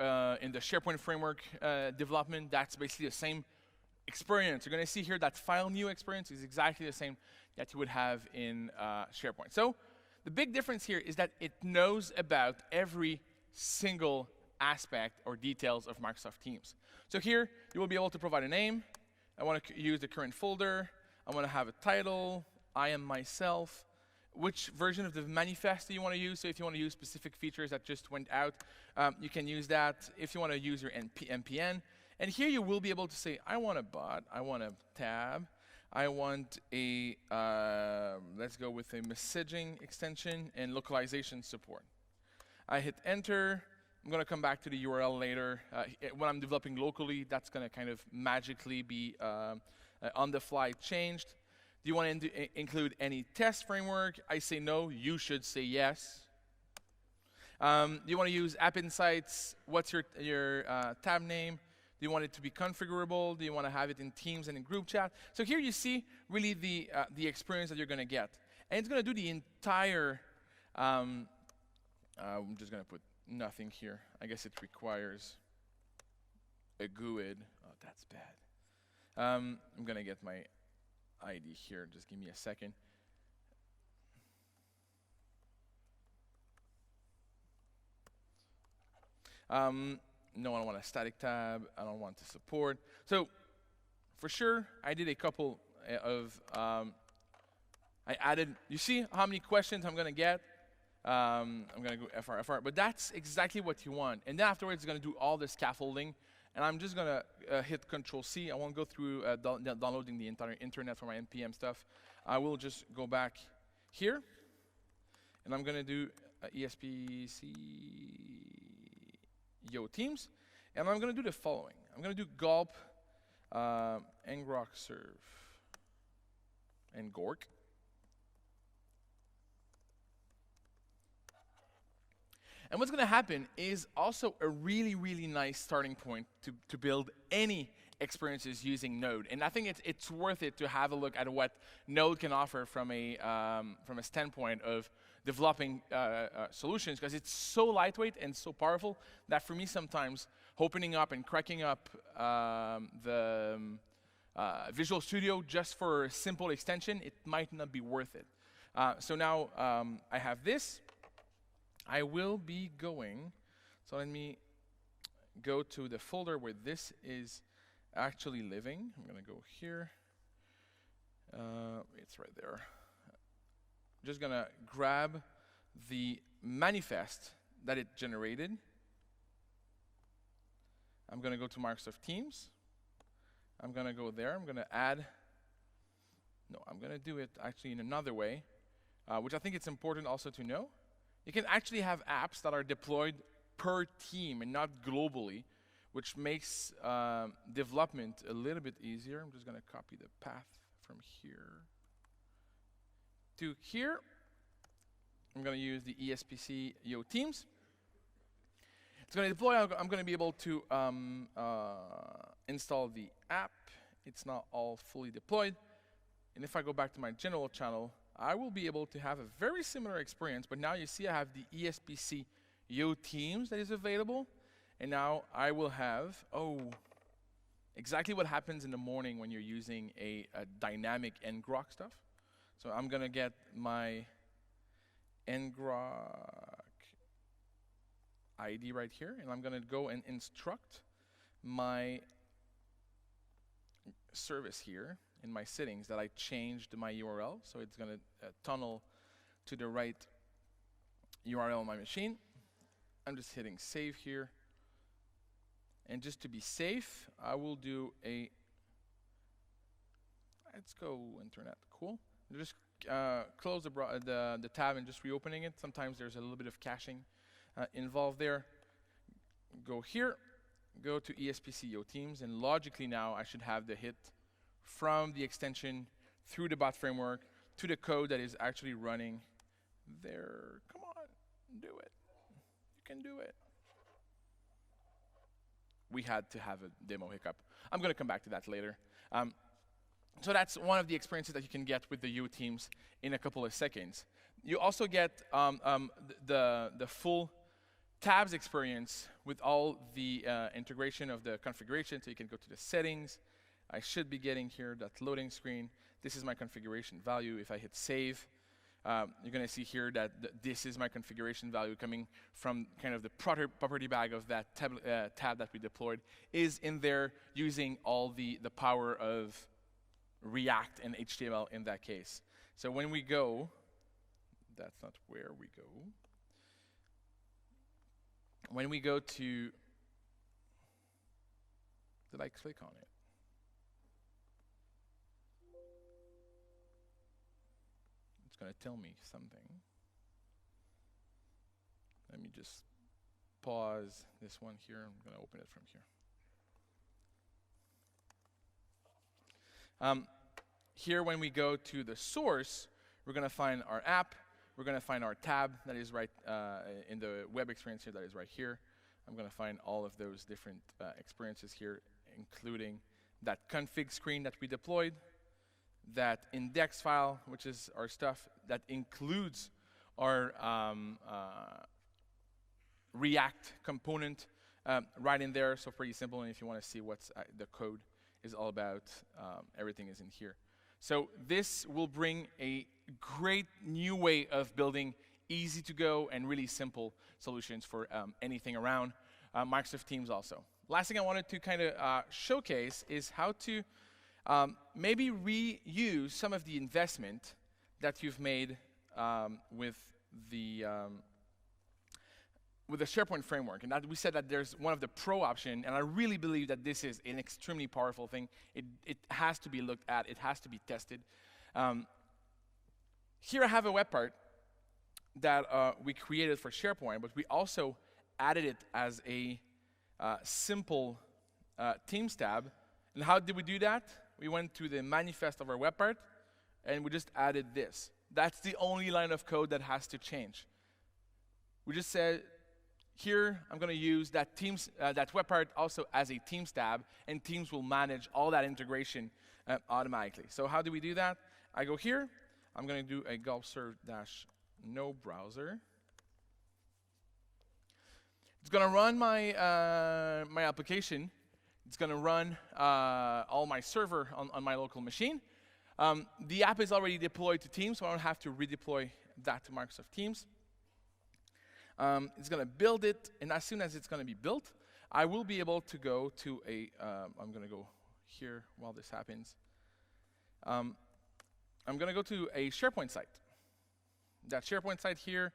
in the SharePoint framework development. That's basically the same experience. You're going to see here that file new experience is exactly the same that you would have in SharePoint. So the big difference here is that it knows about every single aspect or details of Microsoft Teams. So here you will be able to provide a name. I want to use the current folder. I want to have a title. I am myself. Which version of the manifest do you want to use? So if you want to use specific features that just went out, you can use that. If you want to use your NPN. And here you will be able to say, I want a bot. I want a tab. I want a, let's go with a messaging extension and localization support. I hit enter. I'm going to come back to the URL later. When I'm developing locally, that's going to kind of magically be on the fly changed. Do you want to include any test framework? I say no. You should say yes. Do you want to use App Insights? What's your tab name? Do you want it to be configurable? Do you want to have it in Teams and in group chat? So here you see really the experience that you're going to get. And it's going to do the entire, I'm just going to put nothing here. I guess it requires a GUID. Oh, that's bad. I'm going to get my ID here. Just give me a second. No, I don't want a static tab. I don't want to support. So for sure, I did a couple of, I added, you see how many questions I'm going to get? I'm going to go FR, but that's exactly what you want. And then afterwards, it's going to do all the scaffolding. And I'm just going to hit Control-C. I won't go through downloading the entire internet for my NPM stuff. I will just go back here. And I'm going to do ESPC Yo Teams. And I'm going to do the following. I'm going to do gulp, ngrok serve, and gork. And what's going to happen is also a really, really nice starting point to build any experiences using Node. And I think it's worth it to have a look at what Node can offer from a standpoint of developing solutions, because it's so lightweight and so powerful that for me sometimes opening up and cracking up the Visual Studio just for a simple extension, it might not be worth it. So now I have this. I will be going, so let me go to the folder where this is actually living. I'm going to go here. It's right there. Just going to grab the manifest that it generated. I'm going to go to Microsoft Teams. I'm going to go there. I'm going to add. No, I'm going to do it actually in another way, which I think it's important also to know. You can actually have apps that are deployed per team and not globally, which makes development a little bit easier. I'm just going to copy the path from here to here. I'm going to use the ESPC Yo Teams. It's going to deploy. I'm going to be able to install the app. It's not all fully deployed. And if I go back to my general channel, I will be able to have a very similar experience. But now you see I have the ESPC Yo Teams that is available. And now I will have, exactly what happens in the morning when you're using a dynamic ngrok stuff. So I'm going to get my ngrok ID right here, and I'm going to go and instruct my service here in my settings that I changed my URL. So it's going to tunnel to the right URL on my machine. I'm just hitting save here. And just to be safe, I will do a, let's go Intranet, cool. Just close the tab and just reopening it. Sometimes there's a little bit of caching involved there. Go here, go to ESPC Yo Teams, and logically now I should have the hit from the extension through the bot framework to the code that is actually running there. Come on, do it. You can do it. We had to have a demo hiccup. I'm going to come back to that later. So that's one of the experiences that you can get with the Yo Teams in a couple of seconds. You also get the full tabs experience with all the integration of the configuration. So you can go to the settings. I should be getting here that loading screen. This is my configuration value. If I hit save, you're going to see here that this is my configuration value coming from kind of the property bag of that tab that we deployed is in there using all the power of React and HTML in that case. So when we go, that's not where we go. When we go to, did I click on it? It's going to tell me something. Let me just pause this one here. I'm going to open it from here. Here, when we go to the source, we're going to find our app. We're going to find our tab that is right in the web experience here that is right here. I'm going to find all of those different experiences here, including that config screen that we deployed, that index file, which is our stuff that includes our React component right in there. So pretty simple. And if you want to see what's the code is all about, everything is in here. So this will bring a great new way of building easy to go and really simple solutions for anything around Microsoft Teams also. Last thing I wanted to kind of showcase is how to maybe reuse some of the investment that you've made with the SharePoint framework. And that we said that there's one of the pro option, and I really believe that this is an extremely powerful thing. It has to be looked at. It has to be tested. Here I have a web part that we created for SharePoint, but we also added it as a simple Teams tab. And how did we do that? We went to the manifest of our web part, and we just added this. That's the only line of code that has to change. We just said, here, I'm going to use that Teams, that web part also as a Teams tab, and Teams will manage all that integration automatically. So how do we do that? I go here. I'm going to do a gulp serve dash no browser. It's going to run my my application. It's going to run all my server on my local machine. The app is already deployed to Teams, so I don't have to redeploy that to Microsoft Teams. It's going to build it, and as soon as it's going to be built, I will be able to go to a, I'm going to go here while this happens. I'm going to go to a SharePoint site. That SharePoint site here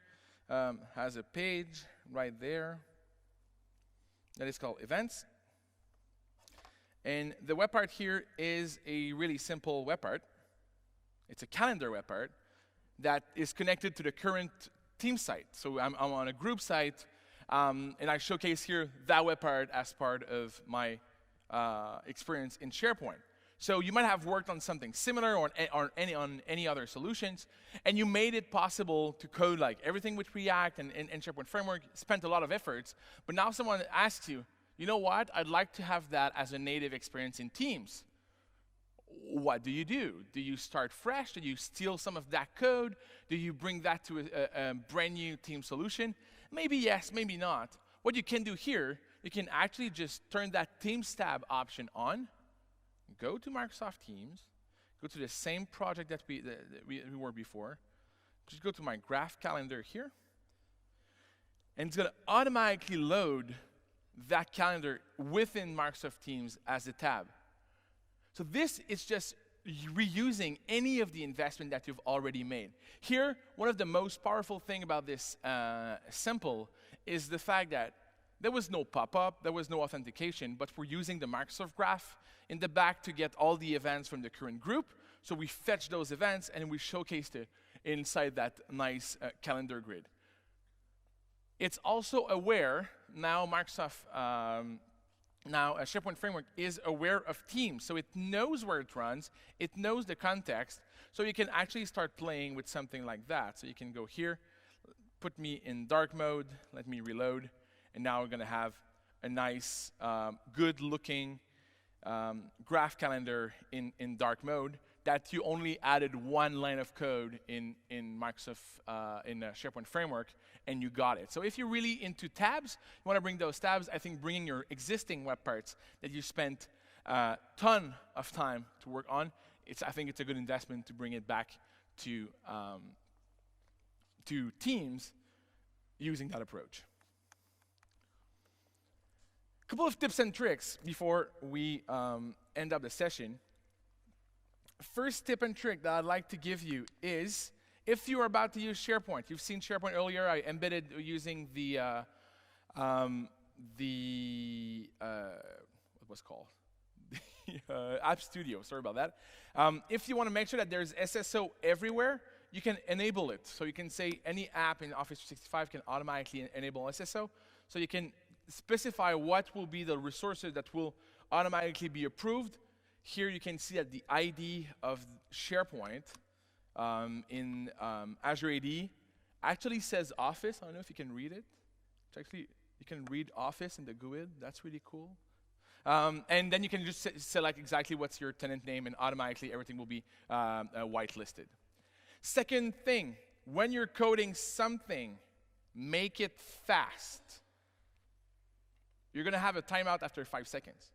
has a page right there that is called Events. And the web part here is a really simple web part. It's a calendar web part that is connected to the current team site. So I'm on a group site, and I showcase here that web part as part of my experience in SharePoint. So you might have worked on something similar or on any other solutions, and you made it possible to code like everything with React and SharePoint Framework, spent a lot of efforts, but now someone asks you, you know what, I'd like to have that as a native experience in Teams. What do? Do you start fresh? Do you steal some of that code? Do you bring that to a brand new team solution? Maybe yes, maybe not. What you can do here, you can actually just turn that Teams tab option on, go to Microsoft Teams, go to the same project that we were before, just go to my graph calendar here, and it's going to automatically load that calendar within Microsoft Teams as a tab. So this is just reusing any of the investment that you've already made. Here, one of the most powerful thing about this simple is the fact that there was no pop-up, there was no authentication, but we're using the Microsoft Graph in the back to get all the events from the current group. So we fetch those events and we showcased it inside that nice calendar grid. It's also aware, now Microsoft, now a SharePoint Framework is aware of Teams, so it knows where it runs, it knows the context, so you can actually start playing with something like that. So you can go here, put me in dark mode, let me reload, and now we're going to have a nice, good-looking graph calendar in dark mode that you only added one line of code in Microsoft, in SharePoint Framework, and you got it. So if you're really into tabs, you want to bring those tabs, I think bringing your existing web parts that you spent a ton of time to work on, I think it's a good investment to bring it back to Teams using that approach. A couple of tips and tricks before we end up the session. First tip and trick that I'd like to give you is, if you are about to use SharePoint, you've seen SharePoint earlier, I embedded using the what was called? The App Studio, sorry about that. If you want to make sure that there's SSO everywhere, you can enable it. So you can say any app in Office 365 can automatically enable SSO. So you can specify what will be the resources that will automatically be approved. Here you can see that the ID of SharePoint in Azure AD actually says Office. I don't know if you can read it. It's actually, you can read Office in the GUID. That's really cool. And then you can just select exactly what's your tenant name, and automatically everything will be whitelisted. Second thing, when you're coding something, make it fast. You're going to have a timeout after 5 seconds.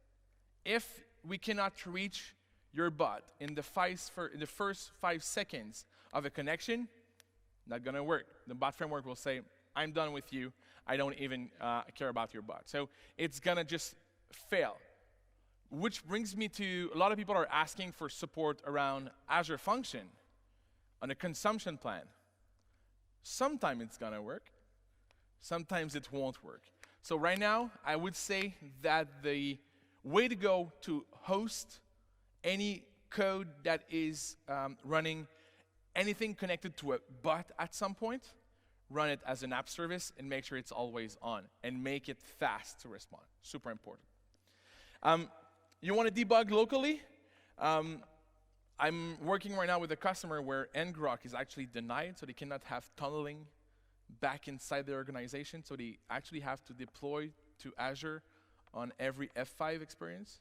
If we cannot reach your bot in the first 5 seconds of a connection, not going to work. The bot framework will say, I'm done with you. I don't even care about your bot. So it's going to just fail. Which brings me to, a lot of people are asking for support around Azure Function on a consumption plan. Sometimes it's going to work. Sometimes it won't work. So right now, I would say that the way to go to host any code that is running anything connected to a bot at some point, run it as an app service and make sure it's always on, and make it fast to respond. Super important. You want to debug locally? I'm working right now with a customer where ngrok is actually denied, so they cannot have tunneling back inside their organization, so they actually have to deploy to Azure on every F5 experience.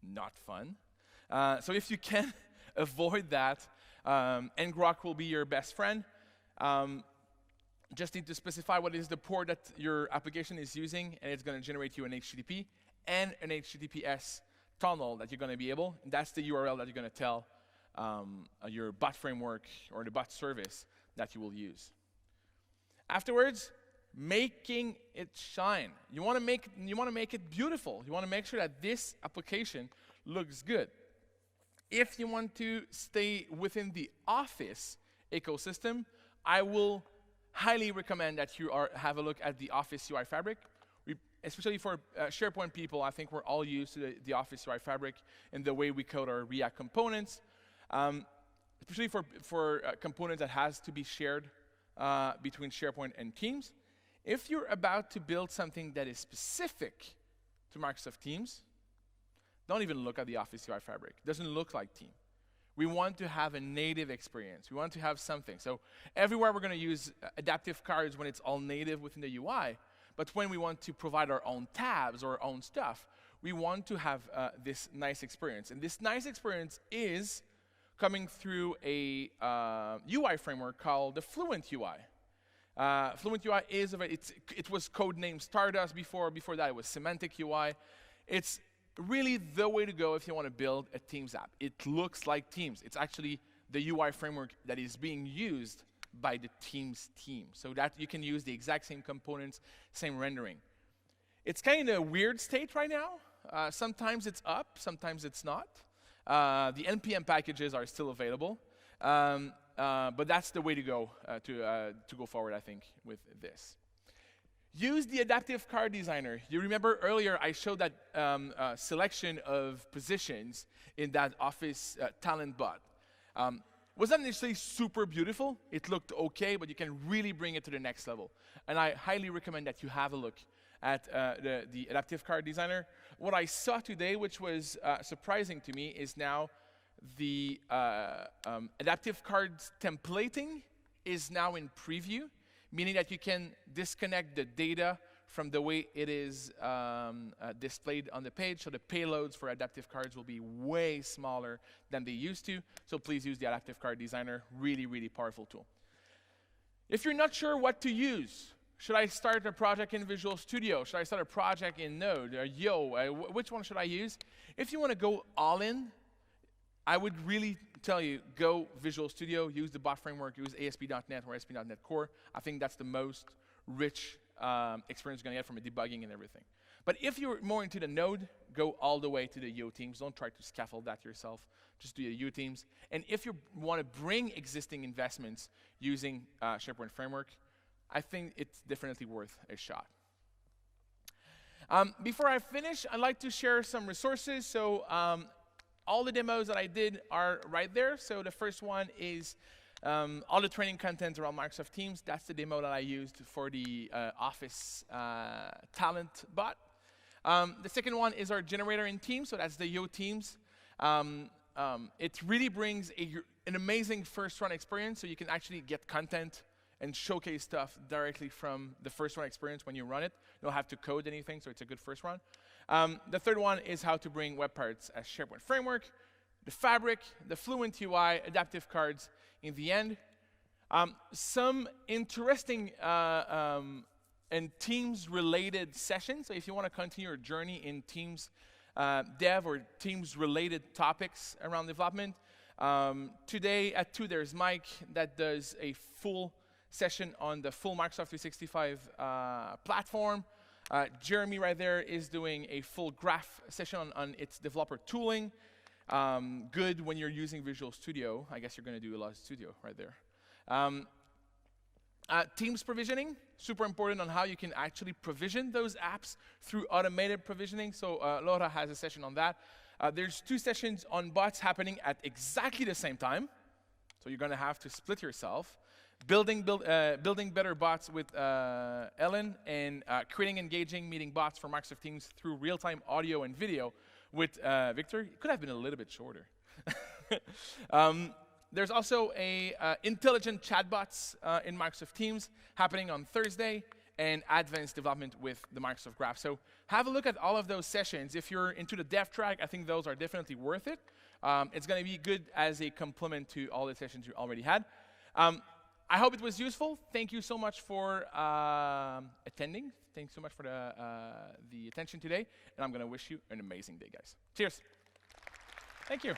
Not fun. So if you can avoid that, ngrok will be your best friend. Just need to specify what is the port that your application is using, and it's going to generate you an HTTP and an HTTPS tunnel that you're going to be able. That's the URL that you're going to tell your bot framework or the bot service that you will use. Afterwards, making it shine. You want to make it beautiful. You want to make sure that this application looks good. If you want to stay within the Office ecosystem, I will highly recommend that you have a look at the Office UI Fabric. Especially for SharePoint people, I think we're all used to the Office UI Fabric and the way we code our React components. Especially for components that has to be shared between SharePoint and Teams. If you're about to build something that is specific to Microsoft Teams, don't even look at the Office UI Fabric. It doesn't look like Teams. We want to have a native experience. We want to have something. So everywhere we're going to use adaptive cards when it's all native within the UI. But when we want to provide our own tabs or our own stuff, we want to have this nice experience. And this nice experience is coming through a UI framework called the Fluent UI. Fluent UI it was codenamed Stardust before. Before that, it was Semantic UI. It's really the way to go if you want to build a Teams app. It looks like Teams. It's actually the UI framework that is being used by the Teams team, so that you can use the exact same components, same rendering. It's kind of a weird state right now. Sometimes it's up, sometimes it's not. The NPM packages are still available, but that's the way to go to go forward, I think, with this. Use the adaptive card designer. You remember earlier I showed that selection of positions in that Office talent bot. Wasn't necessarily super beautiful. It looked okay, but you can really bring it to the next level. And I highly recommend that you have a look at the adaptive card designer. What I saw today, which was surprising to me, is now the adaptive cards templating is now in preview, meaning that you can disconnect the data from the way it is displayed on the page. So the payloads for adaptive cards will be way smaller than they used to. So please use the adaptive card designer. Really, really powerful tool. If you're not sure what to use, should I start a project in Visual Studio? Should I start a project in Node? Which one should I use? If you want to go all in, I would really tell you, go Visual Studio, use the bot framework, use ASP.NET or ASP.NET Core. I think that's the most rich experience you're going to get from a debugging and everything. But if you're more into the Node, go all the way to the UTeams. Don't try to scaffold that yourself. Just do the UTeams. And if you want to bring existing investments using SharePoint Framework, I think it's definitely worth a shot. Before I finish, I'd like to share some resources. So all the demos that I did are right there. So the first one is all the training content around Microsoft Teams. That's the demo that I used for the Office talent bot. The second one is our generator in Teams. So that's the UTeams. It really brings an amazing first run experience. So you can actually get content and showcase stuff directly from the first run experience when you run it. You don't have to code anything, so it's a good first run. The third one is how to bring web parts as SharePoint Framework, the Fabric, the Fluent UI, adaptive cards in the end. Some interesting and Teams-related sessions. So if you want to continue your journey in Teams dev or Teams-related topics around development, today at 2 there's Mike that does a full session on the full Microsoft 365 platform. Jeremy right there is doing a full graph session on its developer tooling. Good when you're using Visual Studio. I guess you're going to do a lot of Studio right there. Teams provisioning, super important on how you can actually provision those apps through automated provisioning. So Laura has a session on that. There's 2 sessions on bots happening at exactly the same time. So you're going to have to split yourself. Building better bots with Ellen, and creating engaging meeting bots for Microsoft Teams through real-time audio and video with Victor. It could have been a little bit shorter. There's also a intelligent chatbots in Microsoft Teams happening on Thursday, and advanced development with the Microsoft Graph. So have a look at all of those sessions. If you're into the dev track, I think those are definitely worth it. It's going to be good as a complement to all the sessions you already had. I hope it was useful. Thank you so much for attending. Thanks so much for the attention today. And I'm going to wish you an amazing day, guys. Cheers. Thank you.